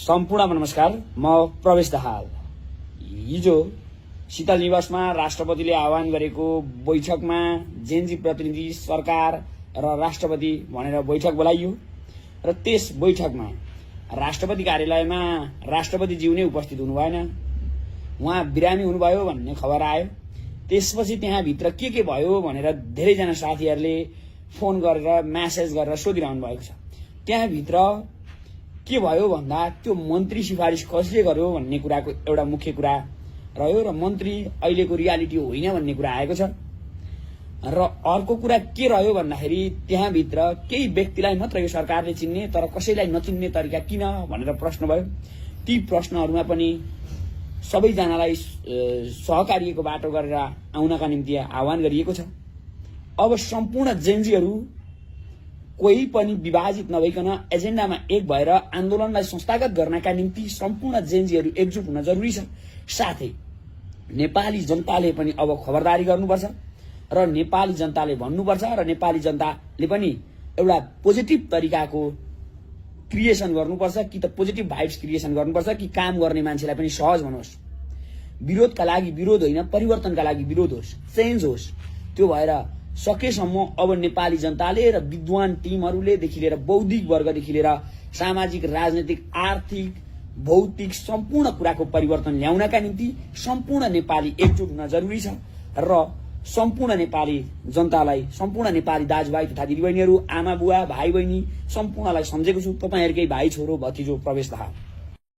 सम्पूर्ण नमस्कार। म प्रवेश दाहाल। हिजो शीतल निवासमा राष्ट्रपतिले आह्वान गरेको बैठकमा जेनजी प्रतिनिधि, सरकार र राष्ट्रपति भनेर बैठक बोलाइयो र त्यस बैठकमा राष्ट्रपति कार्यालयमा राष्ट्रपतिज्यू नै उपस्थित हुनु भएन। उहाँ बिरामी हुनुभयो भन्ने खबर आयो। त्यसपछि त्यहाँभित्र के भयो भनेर धेरैजना साथीहरूले फोन गरेर मेसेज गरेर सोधिरहनु भएको छ। त्यहाँभित्र के भयो भन्दा त्यो मन्त्री सिफारिस कसले गर्यो भन्ने कुराको एउटा मुख्य कुरा रह्यो र मन्त्री अहिलेको रियालिटी होइन भन्ने कुरा आएको छ। र अर्को कुरा के रह्यो भन्दाखेरि त्यहाँभित्र केही व्यक्तिलाई मात्र यो सरकारले चिन्ने तर कसैलाई नचिन्ने तरिका किन भनेर प्रश्न भयो। ती प्रश्नहरूमा पनि सबैजनालाई सहकार्यको बाटो गरेर आउनका निम्ति आह्वान गरिएको छ। अब सम्पूर्ण जेनजीहरू कोही पनि विभाजित नभइकन एजेन्डामा एक भएर आन्दोलनलाई संस्थागत गर्नका निम्ति सम्पूर्ण जेनजीहरू एकजुट हुन जरुरी छ। साथै नेपाली जनताले पनि अब खबरदारी गर्नुपर्छ र नेपाली जनताले भन्नुपर्छ र नेपाली जनताले पनि एउटा पोजिटिभ तरिकाको क्रिएसन गर्नुपर्छ कि त पोजिटिभ भाइब्स क्रिएसन गर्नुपर्छ कि काम गर्ने मान्छेलाई पनि सहज बनोस्। विरोधका लागि विरोध होइन, परिवर्तनका लागि विरोध होस्, चेन्ज होस्। त्यो भएर सकेसम्म अब नेपाली जनताले र विद्वान टिमहरूलेदेखि लिएर बौद्धिक वर्गदेखि लिएर सामाजिक, राजनैतिक, आर्थिक, भौतिक सम्पूर्ण कुराको परिवर्तन ल्याउनका निम्ति सम्पूर्ण नेपाली एकजुट हुन जरुरी छ र सम्पूर्ण नेपाली जनतालाई, सम्पूर्ण नेपाली दाजुभाइ तथा दिदीबहिनीहरू, आमा बुवा, भाइ बहिनी सम्पूर्णलाई सम्झेको छु। तपाईहरुकै भाइ छोरो भतिजो प्रवेश दाहाल।